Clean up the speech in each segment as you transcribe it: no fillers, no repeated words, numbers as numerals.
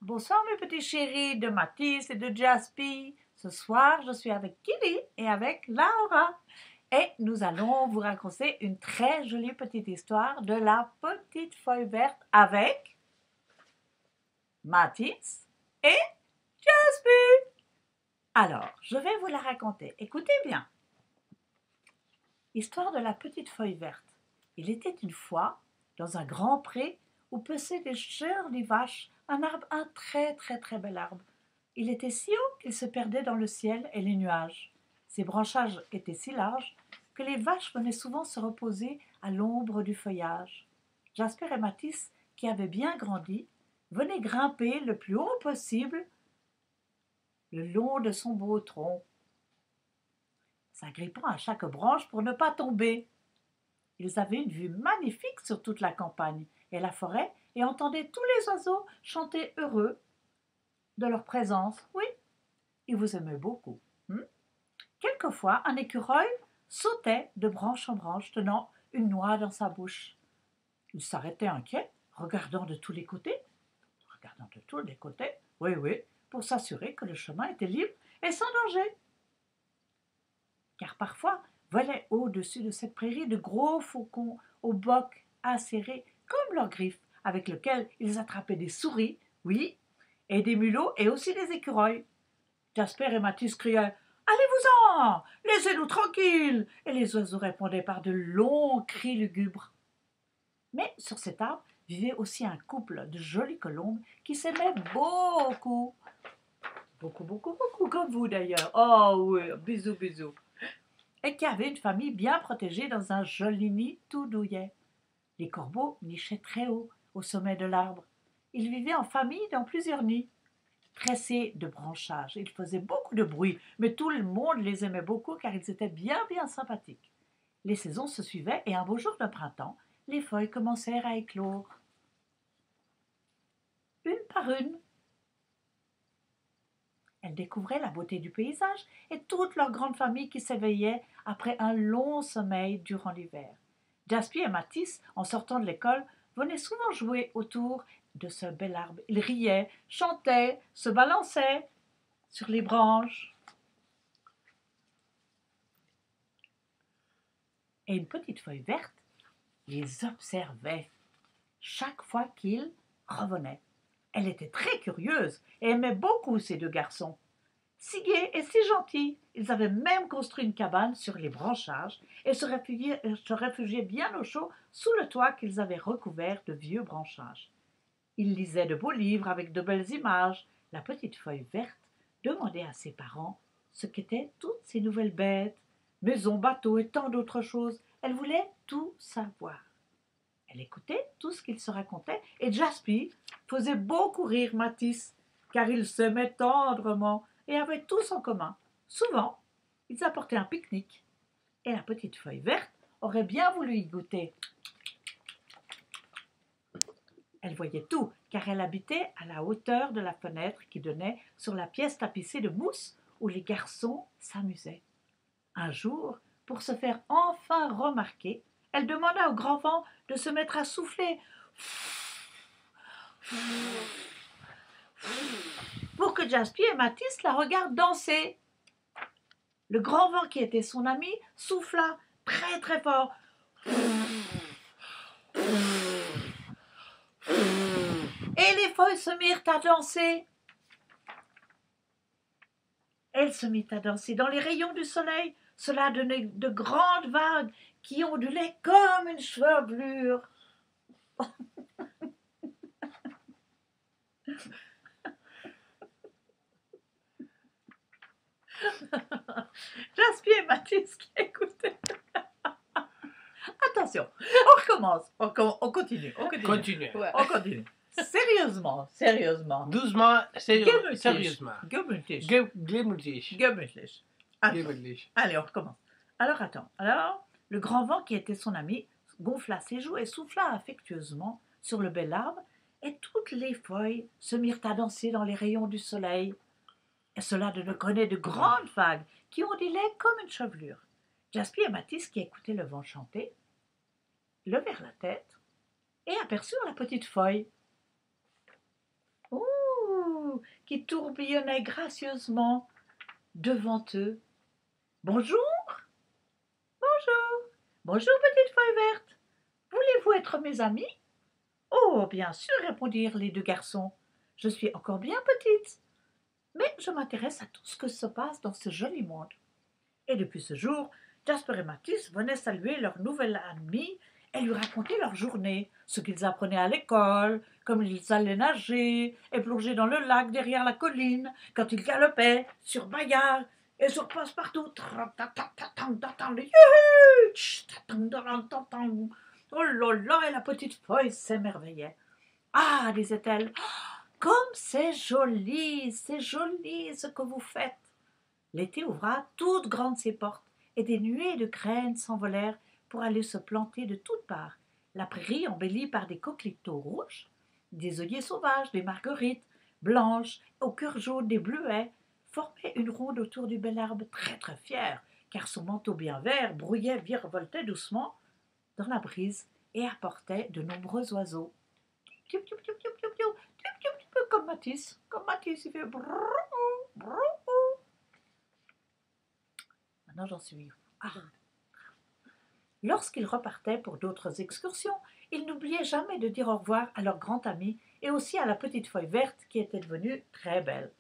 Bonsoir mes petits chéris de Mathis et de Jaspi. Ce soir, je suis avec Kili et avec Laura. Et nous allons vous raconter une très jolie petite histoire de la petite feuille verte avec Mathis et Jaspi. Alors, je vais vous la raconter. Écoutez bien. Histoire de la petite feuille verte. Il était une fois, dans un grand pré, où paissaient des jolies vaches, un très bel arbre. Il était si haut qu'il se perdait dans le ciel et les nuages. Ses branchages étaient si larges que les vaches venaient souvent se reposer à l'ombre du feuillage. Jasper et Mathis, qui avaient bien grandi, venaient grimper le plus haut possible le long de son beau tronc, s'agrippant à chaque branche pour ne pas tomber. Ils avaient une vue magnifique sur toute la campagne et la forêt et entendaient tous les oiseaux chanter heureux de leur présence. Oui, ils vous aimaient beaucoup. Quelquefois, un écureuil sautait de branche en branche, tenant une noix dans sa bouche. Il s'arrêtait inquiet, regardant de tous les côtés, oui, pour s'assurer que le chemin était libre et sans danger. Car parfois, volaient au-dessus de cette prairie de gros faucons au bec acéré comme leurs griffes, avec lesquels ils attrapaient des souris, oui, et des mulots et aussi des écureuils. Jasper et Mathis criaient « Allez-vous-en! Laissez-nous tranquilles !» Et les oiseaux répondaient par de longs cris lugubres. Mais sur cet arbre vivait aussi un couple de jolies colombes qui s'aimaient beaucoup. Beaucoup, comme vous d'ailleurs. Oh oui, bisous. Et qui avaient une famille bien protégée dans un joli nid tout douillet. Les corbeaux nichaient très haut, au sommet de l'arbre. Ils vivaient en famille dans plusieurs nids, pressés de branchages. Ils faisaient beaucoup de bruit, mais tout le monde les aimait beaucoup car ils étaient bien sympathiques. Les saisons se suivaient et un beau jour de printemps, les feuilles commencèrent à éclore. Une par une. Elles découvraient la beauté du paysage et toute leur grande famille qui s'éveillait après un long sommeil durant l'hiver. Jaspi et Mathis, en sortant de l'école, venaient souvent jouer autour de ce bel arbre. Ils riaient, chantaient, se balançaient sur les branches. Et une petite feuille verte les observait chaque fois qu'ils revenaient. Elle était très curieuse et aimait beaucoup ces deux garçons. Si gais et si gentils, ils avaient même construit une cabane sur les branchages et se réfugiaient bien au chaud sous le toit qu'ils avaient recouvert de vieux branchages. Ils lisaient de beaux livres avec de belles images. La petite feuille verte demandait à ses parents ce qu'étaient toutes ces nouvelles bêtes, maisons, bateaux et tant d'autres choses. Elle voulait tout savoir. Elle écoutait tout ce qu'ils se racontaient et Jaspi faisait beaucoup rire Mathis, car ils s'aimaient tendrement et avaient tous en commun. Souvent, ils apportaient un pique-nique et la petite feuille verte aurait bien voulu y goûter. Elle voyait tout, car elle habitait à la hauteur de la fenêtre qui donnait sur la pièce tapissée de mousse où les garçons s'amusaient. Un jour, pour se faire enfin remarquer, elle demanda au grand vent de se mettre à souffler pour que Jaspi et Mathis la regardent danser. Le grand vent, qui était son ami, souffla très fort. Et les feuilles se mirent à danser. Elle se mit à danser dans les rayons du soleil. Cela donnait de grandes vagues qui ondulaient comme une chevelure. Jaspi et Mathis qui écoutaient. Attention, on recommence. On continue. Ouais. On continue. Sérieusement. Doucement, Gemütlich. sérieusement. Gemütlich. Gemütlich. Allez, on recommence. Alors, attends. Alors, le grand vent, qui était son ami, gonfla ses joues et souffla affectueusement sur le bel arbre, et toutes les feuilles se mirent à danser dans les rayons du soleil. Et cela donnait de grandes vagues qui ondulaient comme une chevelure. Jaspi et Mathis, qui écoutaient le vent chanter, levèrent la tête et aperçurent la petite feuille. « Ouh, qui tourbillonnait gracieusement devant eux. « Bonjour, bonjour, bonjour petite feuille verte, voulez-vous être mes amis ?»« Oh, bien sûr, répondirent les deux garçons, je suis encore bien petite, mais je m'intéresse à tout ce que se passe dans ce joli monde. » Et depuis ce jour, Jasper et Mathis venaient saluer leur nouvelle amie et lui raconter leur journée, ce qu'ils apprenaient à l'école, comme ils allaient nager et plonger dans le lac derrière la colline, quand ils galopaient sur Bayard et sur Passe-Partout. Oh là là, et la petite feuille s'émerveillait. « Ah, disait-elle, comme c'est joli ce que vous faites. » L'été ouvra toutes grandes ses portes, et des nuées de graines s'envolèrent pour aller se planter de toutes parts. La prairie, embellie par des coquelicots rouges, des œillets sauvages, des marguerites blanches, au cœur jaune des bleuets, formait une ronde autour du bel arbre très très fier, car son manteau bien vert brouillait, virevoltait doucement dans la brise et apportait de nombreux oiseaux. Comme Mathis, il fait brrrou, brrrou. Maintenant j'en suis. Lorsqu'ils repartaient pour d'autres excursions, ils n'oubliaient jamais de dire au revoir à leur grand ami et aussi à la petite feuille verte qui était devenue très belle.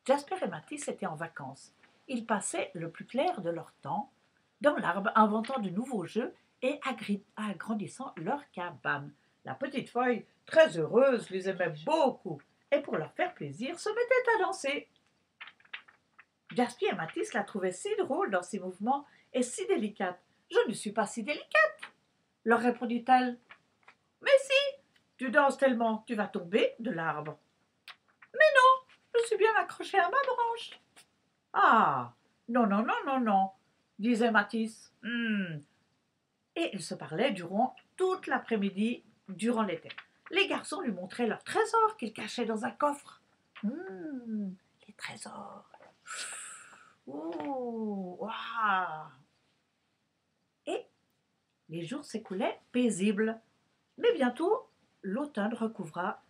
Jasper et Mathis étaient en vacances. Ils passaient le plus clair de leur temps dans l'arbre, inventant de nouveaux jeux et agrandissant leur cabane. La petite feuille, très heureuse, les aimait beaucoup et pour leur faire plaisir, se mettait à danser. Jasper et Mathis la trouvaient si drôle dans ses mouvements et si délicate. « Je ne suis pas si délicate, » leur répondit-elle. « Mais si, tu danses tellement, tu vas tomber de l'arbre. »« Mais non, je suis bien accrochée à ma branche. »« Ah, non, disait Mathis. Et ils se parlaient durant toute l'après-midi, durant l'été. Les garçons lui montraient leurs trésors qu'ils cachaient dans un coffre. Les trésors. Oh, waouh! Et les jours s'écoulaient paisibles. Mais bientôt, l'automne recouvra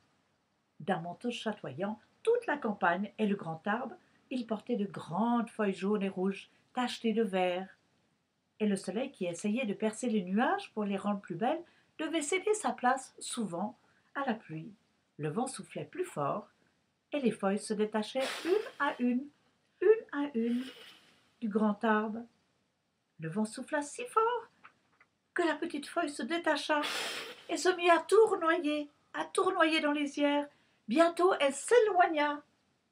d'un manteau chatoyant toute la campagne et le grand arbre. Il portait de grandes feuilles jaunes et rouges, tachetées de vert. Et le soleil, qui essayait de percer les nuages pour les rendre plus belles, devait céder sa place souvent à la pluie. Le vent soufflait plus fort, et les feuilles se détachaient une à une, du grand arbre. Le vent souffla si fort que la petite feuille se détacha et se mit à tournoyer dans les airs. Bientôt, elle s'éloigna,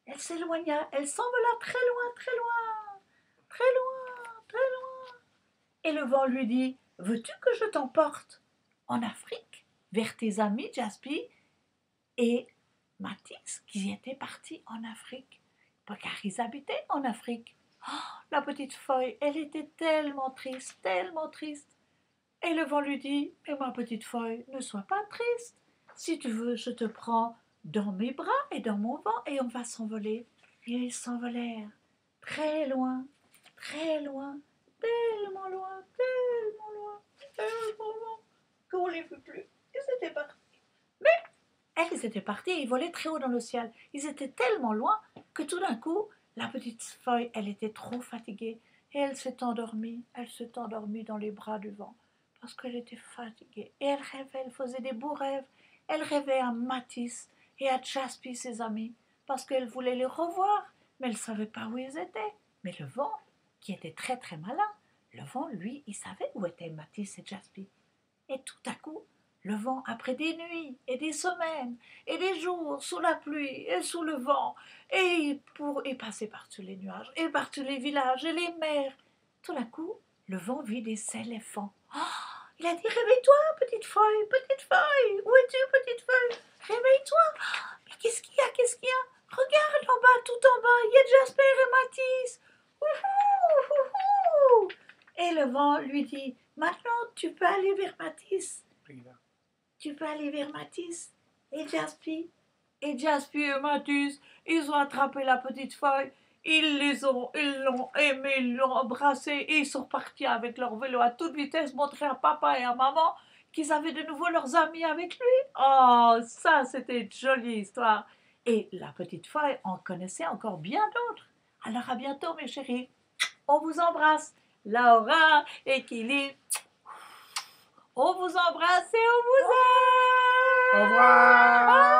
elle s'envola très loin, très loin, très loin, très loin. Et le vent lui dit, « Veux-tu que je t'emporte en Afrique, vers tes amis Jasper et Mathis, qui étaient partis en Afrique, car ils habitaient en Afrique. » La petite feuille, elle était tellement triste, tellement triste. Et le vent lui dit, « Mais ma petite feuille, ne sois pas triste. Si tu veux, je te prends dans mes bras et dans mon vent et on va s'envoler. » Et ils s'envolèrent très loin, tellement loin, qu'on les vit plus. Ils étaient partis. Mais elles étaient parties et ils volaient très haut dans le ciel. Ils étaient tellement loin que tout d'un coup, la petite feuille, elle était trop fatiguée et elle s'est endormie dans les bras du vent parce qu'elle était fatiguée. Et elle rêvait, elle faisait des beaux rêves. Elle rêvait à Mathis et à Jasper, ses amis, parce qu'elle voulait les revoir, mais elle ne savait pas où ils étaient. Mais le vent, qui était très très malin, le vent, lui, il savait où étaient Mathis et Jasper. Et tout à coup, le vent, après des nuits et des semaines et des jours sous la pluie et sous le vent, et passé par-dessus les nuages et par-dessus les villages et les mers, tout d'un coup, le vent vit des éléphants. Oh, il a dit, « Réveille-toi, petite feuille, où es-tu, petite feuille? Réveille-toi. » Mais qu'est-ce qu'il y a, Regarde en bas, tout en bas, il y a Jasper et Mathis. Ouhou. Et le vent lui dit, « Maintenant, tu peux aller vers Mathis. » Tu peux aller vers Mathis et Jasper. Et Jasper et Mathis, ils ont attrapé la petite feuille, ils l'ont aimé, ils l'ont embrassé et ils sont repartis avec leur vélo à toute vitesse montrer à papa et à maman qu'ils avaient de nouveau leurs amis avec lui. Oh, ça c'était une jolie histoire. Et la petite feuille en connaissait encore bien d'autres. Alors à bientôt mes chéris. On vous embrasse. Laura, Équilibre. On vous embrasse et on vous aime. Au revoir.